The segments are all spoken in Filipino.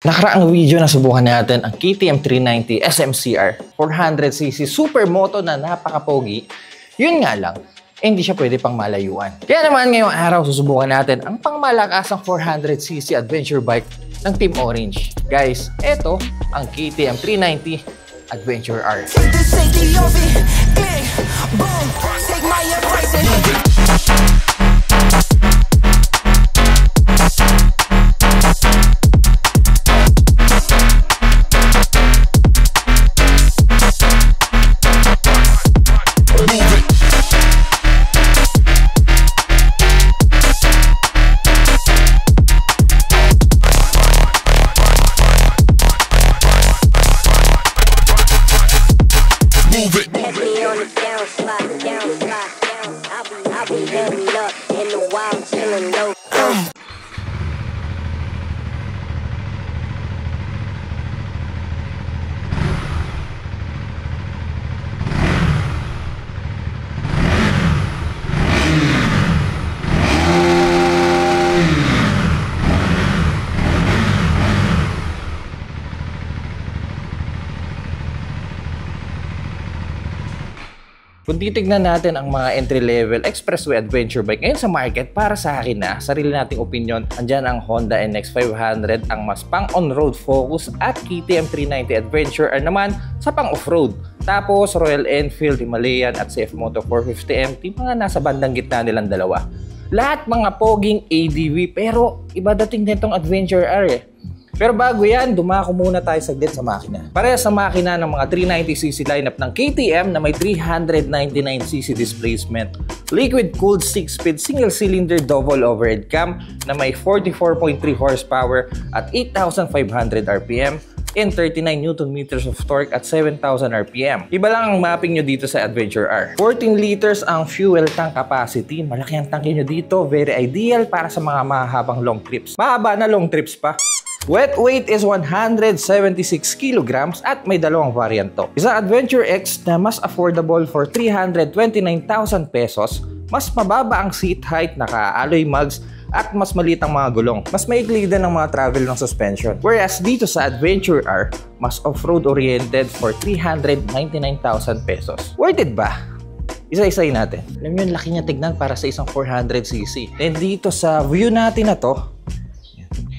Nakaraang video na subukan natin ang KTM 390 SMCR 400cc supermoto na napaka-pogi. Yun nga lang, hindi siya pwede pang malayuan. Kaya naman ngayong araw susubukan natin ang pangmalakasang 400cc adventure bike ng Team Orange. Guys, eto ang KTM 390 Adventure R. Kung titignan natin ang mga entry-level expressway adventure bike ngayon sa market, para sa akin na sarili nating opinion, andyan ang Honda NX500 ang mas pang on-road focus at KTM 390 Adventure R naman sa pang off-road. Tapos Royal Enfield, Himalayan at CF Moto 450MT, mga nasa bandang gitna nilang dalawa. Lahat mga poging ADV, pero iba dating nitong Adventure R eh. Pero bago yan, dumako muna tayo saglit sa makina. Parehas sa makina ng mga 390cc lineup ng KTM na may 399cc displacement, liquid-cooled 6-speed single-cylinder double overhead cam na may 44.3 horsepower at 8,500 RPM and 39 Nm of torque at 7,000 RPM. Iba lang ang mapping nyo dito sa Adventure R. 14 liters ang fuel tank capacity. Malaki ang tangke nyo dito. Very ideal para sa mga mahabang long trips. Mahaba na long trips pa. Wet weight is 176 kilograms at may dalawang variant to. Isa Adventure X na mas affordable for 329,000 pesos, mas mababa ang seat height, naka-alloy mugs, at mas maliit ang mga gulong. Mas maikli din ang mga travel ng suspension. Whereas dito sa Adventure R, mas off-road oriented for 399,000 pesos. Worth it ba? Isa-isayin natin. Alam nyo, yung laki niya tignan para sa isang 400cc. Then dito sa view natin na to,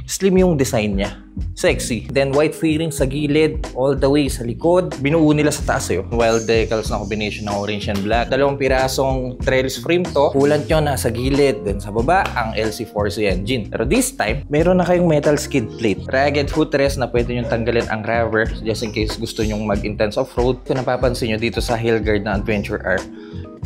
slim yung design niya. Sexy. Then white fairing sa gilid, all the way sa likod. Binuo nila sa taas yun. Wild decals na combination ng orange and black. Dalawang pirasong trellis frame to. Kulant nyo nasa gilid. Then sa baba, ang LC4C engine. Pero this time, meron na kayong metal skid plate. Ragged footrest na pwede nyo tanggalin ang rubber just in case gusto nyong mag-intense off-road. Kung napapansin nyo dito sa heel guard na Adventure R,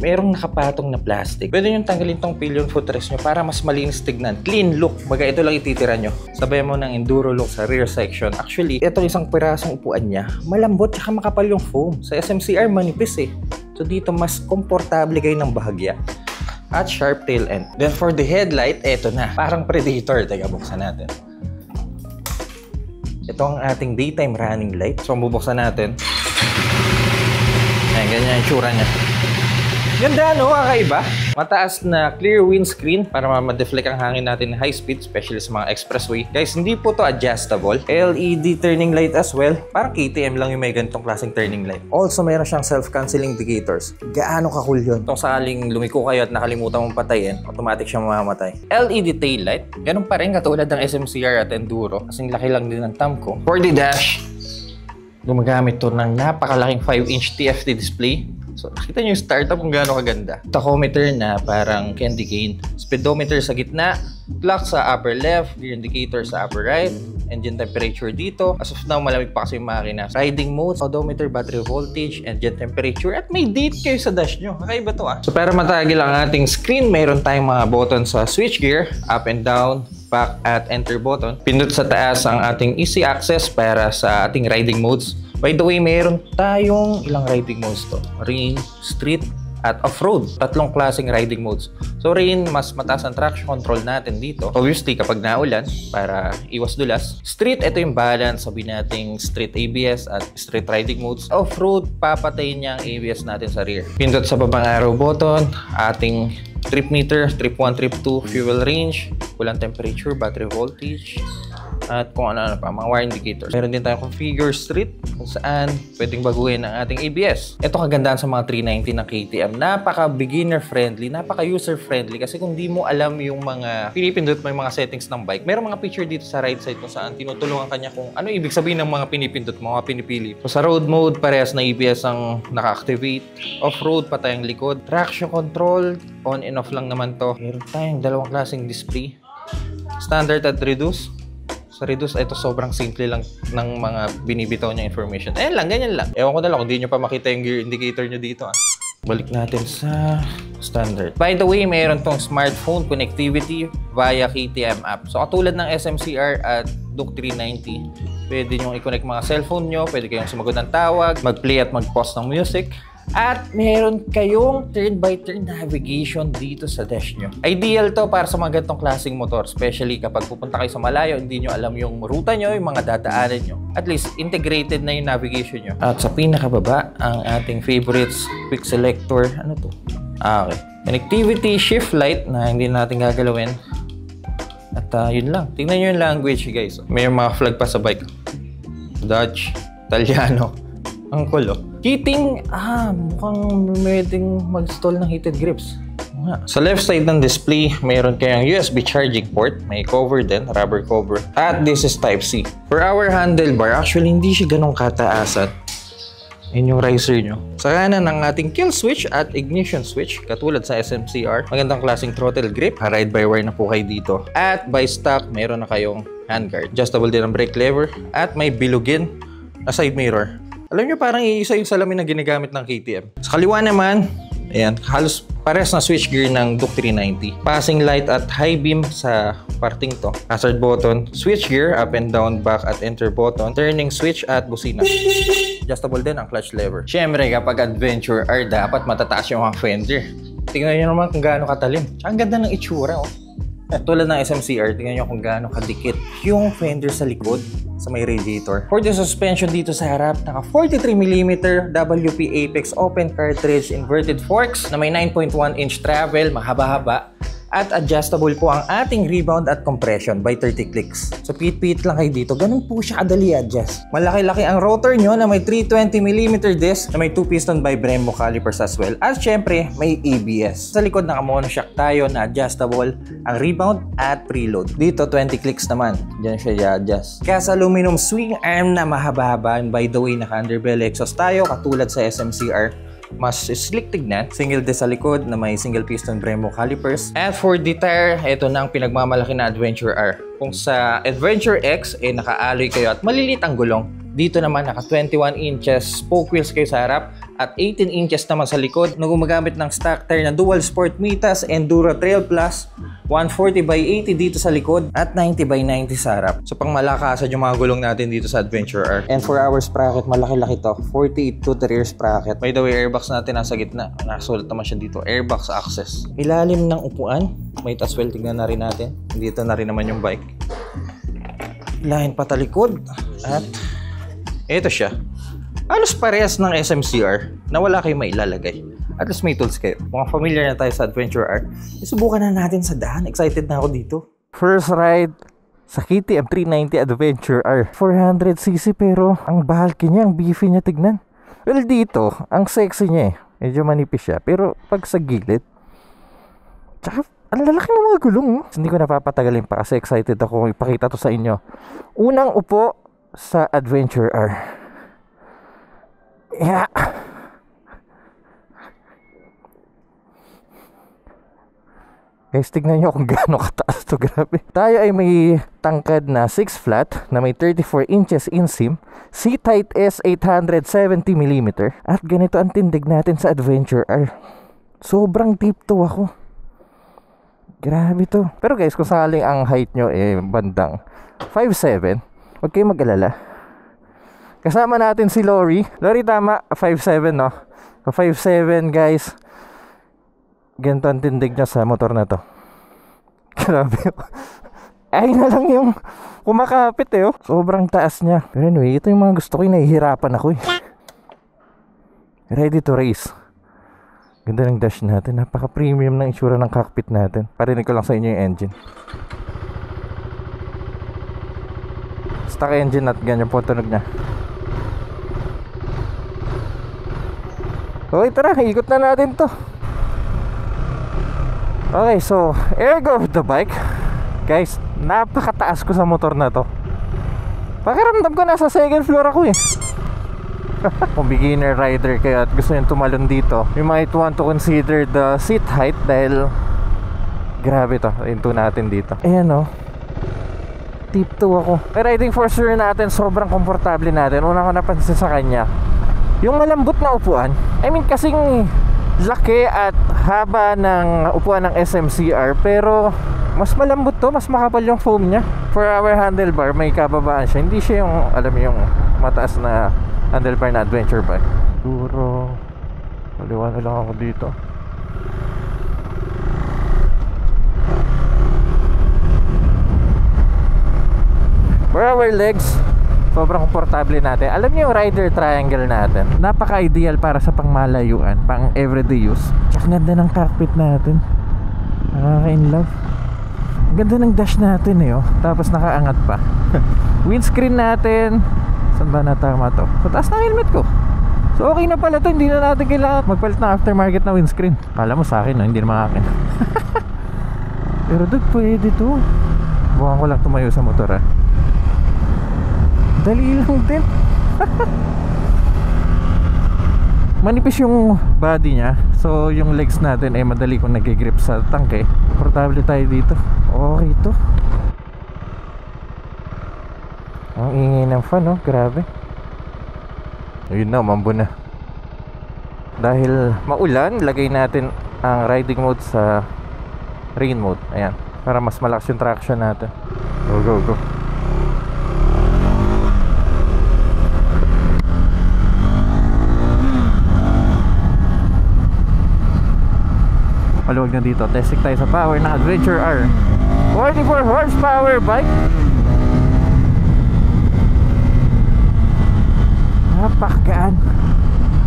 merong nakapatong na plastic. Pwede nyo tanggalin tong pillion footrest nyo para mas malinis tignan. Clean look. Baga ito lang ititira nyo. Sabay mo ng enduro look sa rear section. Actually, ito isang pirasong upuan niya. Malambot at makapal yung foam. Sa SMCR, manipis eh. So dito mas komportable kayo ng bahagya. At sharp tail end. Then for the headlight, eto na. Parang Predator. Teka, buksan natin. Ito ang ating daytime running light. So bubuksan natin. Ayan, ganyan yung tsura niya. Ganda, no? Kakaiba. Mataas na clear windscreen para ma-deflect ang hangin natin na high speed, especially sa mga expressway. Guys, hindi po to adjustable. LED turning light as well. Parang KTM lang yung may ganitong klaseng turning light. Also, meron siyang self-canceling indicators. Gaano ka-cool yun? Kung sakaling lumiko kayo at nakalimutan mong patayin, automatic siyang mamamatay. LED tail light. Ganun pa rin katulad ng SMCR at Enduro. Kasing laki lang din ng thumb ko. For the dash, gumagamit to ng napakalaking 5-inch TFT display. So, nakita nyo yung startup kung gaano kaganda. Tachometer na parang candy cane. Speedometer sa gitna. Clock sa upper left. Gear indicator sa upper right. Engine temperature dito. As of now, malamig pa kasi yung makina. Riding mode, odometer, battery voltage, engine temperature. At may date kayo sa dash nyo. Kakaiba to ah. So, para matagil ang ating screen, mayroon tayong mga button sa switch gear. Up and down, back at enter button. Pindot sa taas ang ating easy access para sa ating riding modes. By the way, mayroon tayong ilang riding modes to. Rain, street, at off-road. Tatlong klaseng riding modes. So rain, mas mataas ang traction control natin dito. Obviously, kapag naulan, para iwas dulas. Street, ito yung balance. Sabi nating street ABS at street riding modes. Off-road, papatayin niya ang ABS natin sa rear. Pindot sa babang arrow button, ating trip meter, trip 1, trip 2, fuel range, coolant temperature, battery voltage, at kung ano-ano pa, mga wire indicators. Meron din tayong configure street kung saan pwedeng baguhin ang ating ABS. Ito kagandahan sa mga 390 ng KTM. Napaka beginner friendly, napaka user friendly kasi kung di mo alam yung mga pinipindot mo yung mga settings ng bike, meron mga picture dito sa right side kung saan tinutulungan kanya kung ano ibig sabihin ng mga pinipindot mo, mga pinipili. So sa road mode, parehas na ABS ang naka-activate. Off-road, patayang likod. Traction control, on and off lang naman to. Meron tayong dalawang klaseng display. Standard at reduce. Sa reduce, ito sobrang simple lang ng mga binibitaw niya information. Ayan lang, ganyan lang. Ewan ko na lang kung di nyo pa makita yung gear indicator nyo dito. Balik natin sa standard. By the way, mayroon tong smartphone connectivity via KTM app. So katulad ng SMCR at Duke 390, pwede nyo i-connect mga cellphone nyo, pwede kayong sumagot ng tawag, mag-play at mag-pause ng music. At meron kayong turn-by-turn navigation dito sa dash nyo. Ideal to para sa mga ganitong klaseng motor. Especially kapag pupunta kayo sa malayo, hindi nyo alam yung ruta nyo, yung mga dadaanan nyo. At least, integrated na yung navigation nyo. At sa pinakababa, ang ating favorites, quick selector. Ano to? Okay. Connectivity, shift light na hindi natin gagalawin. At yun lang. Tingnan nyo yung language, guys. May mga flag pa sa bike. Dutch, Italiano. Ang cool, oh. Heating, mukhang pwedeng mag-install ng heated grips. Sa left side ng display, mayroon kayong USB charging port. May cover din, rubber cover. At this is Type-C. For our handlebar, actually hindi siya ganun kataasan. Yun yung riser nyo. Sa kanan ang ating kill switch at ignition switch, katulad sa SMCR. Magandang klaseng throttle grip. Ride-by-wire na po kayo dito. At by stock, mayroon na kayong handguard. Adjustable din ang brake lever. At may bilugin na side mirror. Alam nyo, parang iisa yung salamin na ginagamit ng KTM. Sa kaliwa naman, ayan, halos pares na switch gear ng Duke 390. Passing light at high beam sa parting to. Hazard button, switch gear, up and down, back at enter button, turning switch at busina. Adjustable din ang clutch lever. Siyempre, kapag adventure R, dapat matataas yung mga fender. Tingnan nyo naman kung gaano katalim. Ang ganda ng itsura, oh. Tulad ng SMCR, tingnan nyo kung gaano kadikit yung fender sa likod sa may radiator. For the suspension dito sa harap, naka 43mm WP Apex open cartridge inverted forks na may 9.1 inch travel, mahaba-haba. At adjustable po ang ating rebound at compression by 30 clicks. So pit-pit lang kayo dito, ganun po siya kadali adjust. Malaki-laki ang rotor nyo na may 320mm disc na may 2-piston by Brembo calipers as well. At syempre, may ABS. Sa likod naka-monoshock tayo na adjustable ang rebound at preload. Dito 20 clicks naman, dyan siya i-adjust. Kaya sa aluminum swing arm na mahaba-haba, and by the way naka-underbelly exhaust tayo katulad sa SMCR. Mas slick tignan. Single disc sa likod na may single piston Brembo calipers. And for the tire, ito na ang pinagmamalaki na Adventure R. Kung sa Adventure X, naka-alloy kayo at malilit ang gulong. Dito naman, naka 21 inches spoke wheels kayo sa harap at 18 inches naman sa likod na gumagamit ng stock tire na Dual Sport Mitas Enduro Trail Plus, 140/80 dito sa likod at 90/90 sa harap. So pang malakasan yung mga gulong natin dito sa Adventure R. And for our sprocket, malaki-laki to. 48 rear sprocket. By the way, airbox natin nasa gitna. Nakasulat naman siya dito. Airbox access. Ilalim ng upuan. Might as well tignan na rin natin. Dito na rin naman yung bike. Line patalikod. At ito siya. Halos parehas ng SMCR na wala kayong mailalagay. At least may tools kayo. Mga familiar na tayo sa Adventure R. Isubukan na natin sa daan. Excited na ako dito. First ride sa KTM 390 Adventure R. 400cc pero ang bulky niya, ang beefy niya tignan. Well dito, ang sexy niya eh. Medyo manipis siya. Pero pag sa gilid, tsaka ang lalaki ng mga gulong. Hindi ko napapatagalin pa kasi excited ako ipakita to sa inyo. Unang upo sa Adventure R. Yeah. Guys, tignan nyo kung gaano kataas to. Grabe. Tayo ay may tangkad na 6 flat na may 34 inches inseam. C-Tight S 870mm. At ganito ang tindig natin sa Adventure R. Sobrang deep to ako. Grabe to. Pero guys, kung sakaling ang height nyo bandang 5'7", huwag kayong mag-alala. Kasama natin si Lori. Lori, tama, 5'7", no? 5'7", guys. Ganito ang tindig niya sa motor na to. Grabe. Ay na lang yung kumakapit oh. Sobrang taas niya. Pero anyway, ito yung mga gusto ko. Nahihirapan ako eh. Ready to race. Ganda ng dash natin. Napaka-premium ng itsura ng cockpit natin. Parinig ko lang sa inyo yung engine. Taka engine at ganyan po tunog niya. Okay, tara, ikot na natin to. Okay, so ergo of the bike. Guys, napakataas ko sa motor na to. Pakiramdam ko nasa second floor ako eh. Kung beginner rider kayo at gusto nyo tumalon dito, you might want to consider the seat height dahil grabe to, into natin dito. Ayan o, tip 2 ako. Pero I think for sure natin sobrang komportable natin. Una ko napansin sa kanya yung malambot na upuan. I mean kasing laki at haba ng upuan ng SMCR, pero mas malambot to, mas makapal yung foam niya. For our handlebar, may kababaan siya. Hindi siya yung, alam mo yung mataas na handlebar na adventure bike. Duro. Maliwan lang ako dito. For our legs, sobrang komportable natin. Alam niyo yung rider triangle natin, napaka-ideal para sa pangmalayuan, pang everyday use. Ang ganda ng cockpit natin, nakaka-inlove. Ang ganda ng dash natin eh, oh. Tapos nakaangat pa. Windscreen natin, saan ba natama to? Sa taas ng helmet ko. So okay na pala to, hindi na natin kailangan magpalit ng aftermarket na windscreen. Kala mo sa akin, no? Hindi naman akin. Pero dude, pwede to. Bukan ko lang tumayo sa motor, ah. Dali lang din. Manipis yung body niya, so yung legs natin ay madali kung nag-grip sa tangke. Komportable tayo dito. Okay to. Ang ingay ng fan, oh, grabe. Ayun na, umambo na. Dahil maulan, lagay natin ang riding mode sa rain mode. Ayan, para mas malakas yung traction natin. Go, go, go. Maluwag na dito. Testing tayo sa power ng Adventure R. 44 horsepower bike. Napakagaan.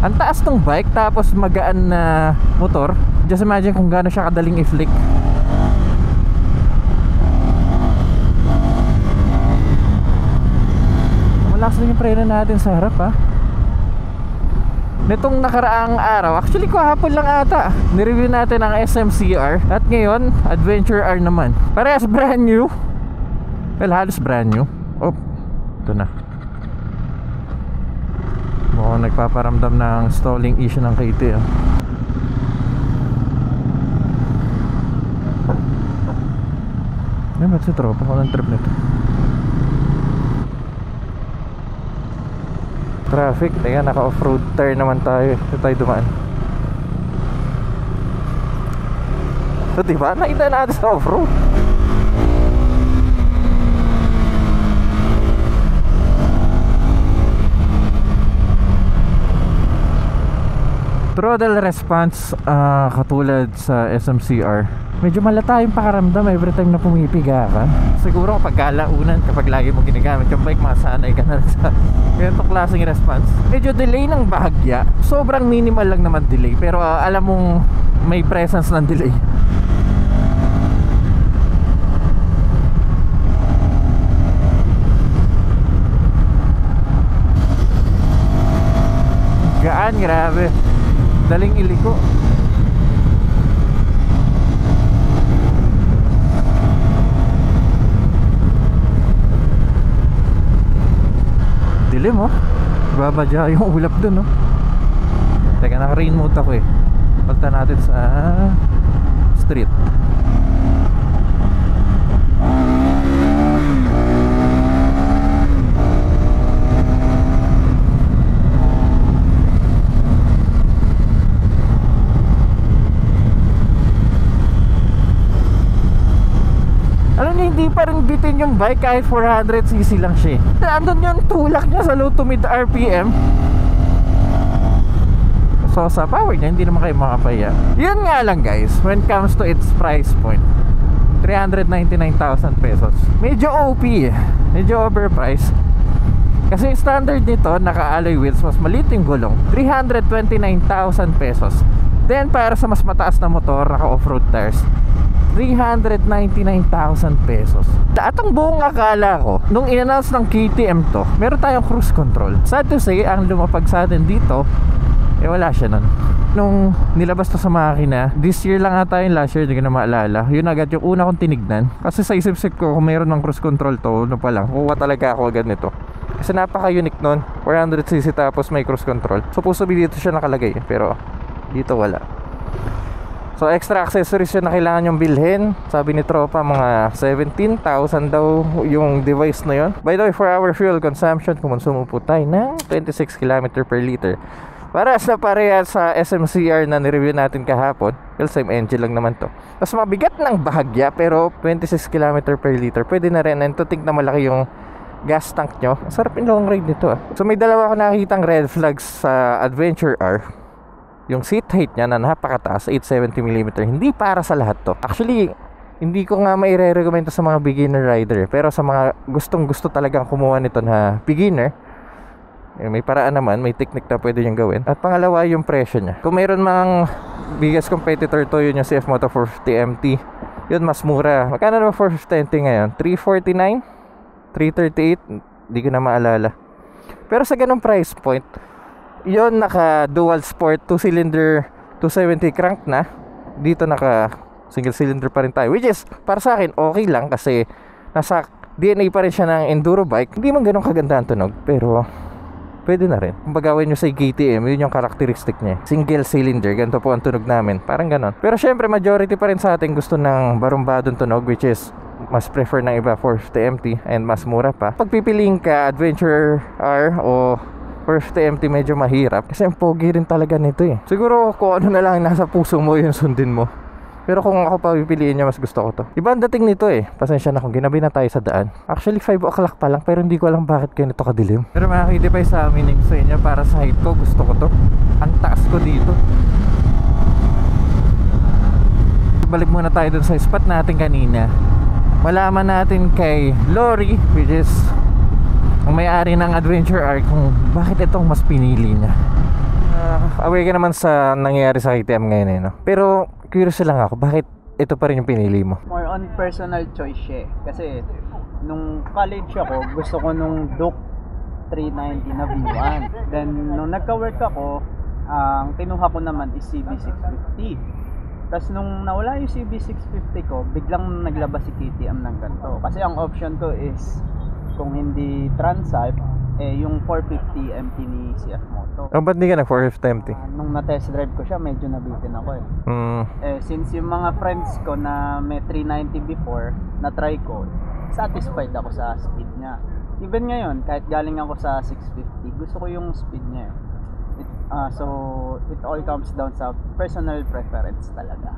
Ang taas ng bike tapos magaan na motor. Just imagine kung gaano siya kadaling i-flick. Malakas din yung preno natin sa harap, ha. Nitong nakaraang araw, actually kahapon lang ata, nireview natin ang SMCR. At ngayon, Adventure R naman. Parehas brand new. Well, halos brand new. Oh, ito na. Mukhang nagpaparamdam ng stalling issue ng KT, oh. Ay, ba't si tropa ko ng trip nito? Traffic, teka, naka off-road turn naman tayo. Ito tayo dumaan. So diba, nakita natin sa off-road. Throttle response, katulad sa SMCR, medyo malata yung pakaramdam every time na pumipiga ka. Siguro kapag kalaunan, kapag lagi mo ginagamit yung bike, masanay ka na sa ganitong klaseng response. Medyo delay ng bahagya, sobrang minimal lang naman delay, pero alam mong may presence ng delay. Gaan, grabe. Daling iliko. Dilim, oh. Babadya yung ulap dun, oh. Teka, naka-rain mode ako eh. Punta natin sa street. Alam niyo, hindi pa rin bitin yung bike kahit 400cc lang siya. Nandun yung tulak niya sa low to mid RPM. So sa power niya, hindi naman kayo makapaya. Yun nga lang guys, when it comes to its price point, 399,000 pesos. Medyo OP eh. Medyo overpriced. Kasi yung standard nito, naka-alloy wheels, mas maliit yung gulong, 329,000 pesos. Then para sa mas mataas na motor, naka off-road tires, 399,000 pesos. At ang buong akala ko, nung in-announce ng KTM to, meron tayong cruise control. Sad to say, ang lumapag sa atin dito, wala siya nun. Nung nilabas to sa makina, this year lang ata yung last year, hindi ko na maalala. Yun agad yung una kong tinignan. Kasi sa isip-isip ko, kung meron ng cruise control to, ano pa lang, kuha talaga ako agad nito. Kasi napaka-unique nun, 400cc tapos may cruise control. Supposedly dito siya nakalagay, pero dito wala. So extra accessories yun na kailangan yung bilhin. Sabi ni Tropa mga 17,000 daw yung device na yun. By the way, for our fuel consumption, kumonsumo po tayo ng 26 km per liter. Para sa pareha sa SMCR na nireview natin kahapon. Well, same engine lang naman to. Tapos mabigat ng bahagya pero 26 km per liter. Pwede na rin. And to think na malaki yung gas tank nyo. Sarap yung long ride nito. So may dalawa ko nakikitang red flags sa Adventure R. Yung seat height niya na napakataas, 870mm, hindi para sa lahat to. Actually, hindi ko nga maire-recommend sa mga beginner rider. Pero sa mga gustong gusto talagang kumuha nito na beginner, may paraan naman, may technique na pwede niyong gawin. At pangalawa, yung presyo niya. Kung mayroon mang biggest competitor to, yun yung CF Moto 450 MT. Yun, mas mura. Magkano naman 450 MT ngayon? 349? 338? Hindi ko na maalala. Pero sa ganung price point, yon naka dual sport 2-cylinder 270 crank na. Dito naka single cylinder pa rin tayo, which is para sa akin okay lang kasi nasa DNA pa rin siya ng enduro bike. Hindi man ganun kaganda ang tunog, pero pwede na rin. Kung bagawin nyo sa KTM, yun yung characteristic niya, single cylinder, ganito po ang tunog namin, parang ganon. Pero syempre majority pa rin sa atin gusto ng barumbadong tunog, which is mas prefer ng iba 450 MT and mas mura pa. Pagpipiliin ka Adventure R o 450 MT, medyo mahirap kasi ang pogi rin talaga nito eh. Siguro kung ano na lang nasa puso mo, yung sundin mo. Pero kung ako pa pipiliin niya, mas gusto ko to. Iba ang dating nito eh. Pasensya na kung ginabi na tayo sa daan. Actually 5 o'clock pa lang, pero hindi ko alam bakit ganito kadilim. Pero makakidipay sa amin yung sa inyo, para sa height ko, gusto ko to. Ang taas ko dito. Balik muna tayo dun sa spot natin kanina. Malaman natin kay Lori, which is ang may-ari ng Adventure R, kung bakit itong mas pinili niya. Aware ka naman sa nangyayari sa KTM ngayon eh, no? Pero curious lang ako, bakit ito pa rin yung pinili mo? More on personal choice siya. Kasi nung college ako, gusto ko nung Duke 390 na V1. Then nung nagka-work ako, ang kinuha ko naman is CB650. Tapos nung nawala yung CB650 ko, biglang naglabas si KTM ng ganito. Kasi ang option ko is, kung hindi Transalp, yung 450 MT ni CF Moto. Ba't di ka na 450 MT? Nung na-test drive ko siya, medyo nabitin ako eh. Since yung mga friends ko na may 390 before, na-try ko, satisfied ako sa speed niya. Even ngayon, kahit galing ako sa 650, gusto ko yung speed niya. So, it all comes down sa personal preference talaga.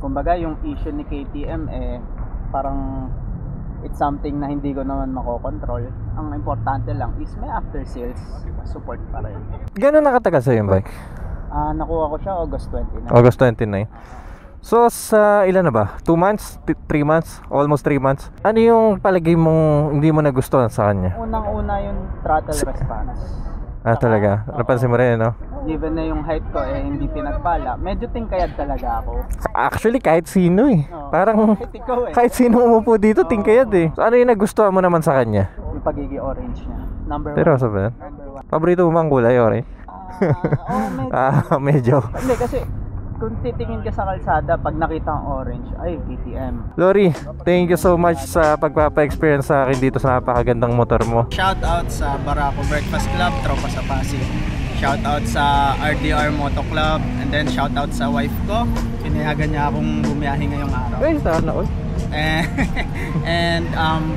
Kumbaga, yung issue ni KTM parang it's something na hindi ko naman makokontrol. Ang importante lang is may after sales support pa rin. Gano'n nakatagal sa yung bike? Nakuha ko siya August 29. August 29. So sa ilan na ba? 2 months? 3 months? Almost 3 months? Ano yung palagay mong hindi mo nagustuhan sa kanya? Unang-una yung throttle response. Talaga? Napansin mo rin, no? Given na yung height ko hindi pinagpala, medyo tingkayad talaga ako. Actually, kahit sino eh. Parang kahit ikaw kahit sino umupo dito, tingkayad eh. So ano yung nagustuhan mo naman sa kanya? Yung pagiging orange niya. Number 1. Pero sa ba? Paborito mo bang kulay, orange? Medyo. Hindi, kasi kung titingin ka sa kalsada, pag nakita ang orange, ay KTM. Lori, thank you so much sa pagpapa-experience sa akin dito sa napakagandang motor mo. Shout out sa Barako Breakfast Club, Tropa sa Pasig. Shout out sa RDR Moto Club, and then shout out sa wife ko. Pinayagan niya akong bumiyahe ngayong araw. Ay, sana all. And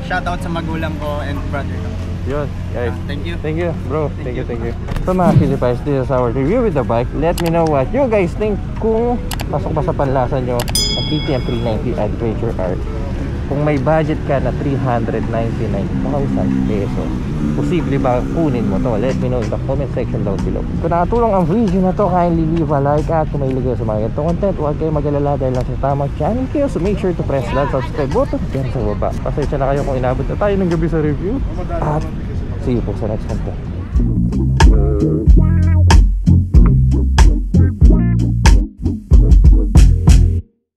shout out sa magulang ko and brother ko. Yun, guys. Thank you. Thank you, bro. Thank you. So mga Philippines, this is our review with the bike. Let me know what you guys think, kung pasok ba sa panlasa nyo ang KTM 390 Adventure R. Kung may budget ka na 399,000 pesos, posible ba kunin mo to? Let me know in the comment section down below. Kung nakatulong ang video na to, kindly leave a like, at kung may ligay sa mga ganitong content, huwag kayo mag-alala dahil lang sa tamang channel kayo. So make sure to press that subscribe button dyan sa baba. Pasensya na kayo kung inabot na tayo ng gabi sa review. At see you po sa next content.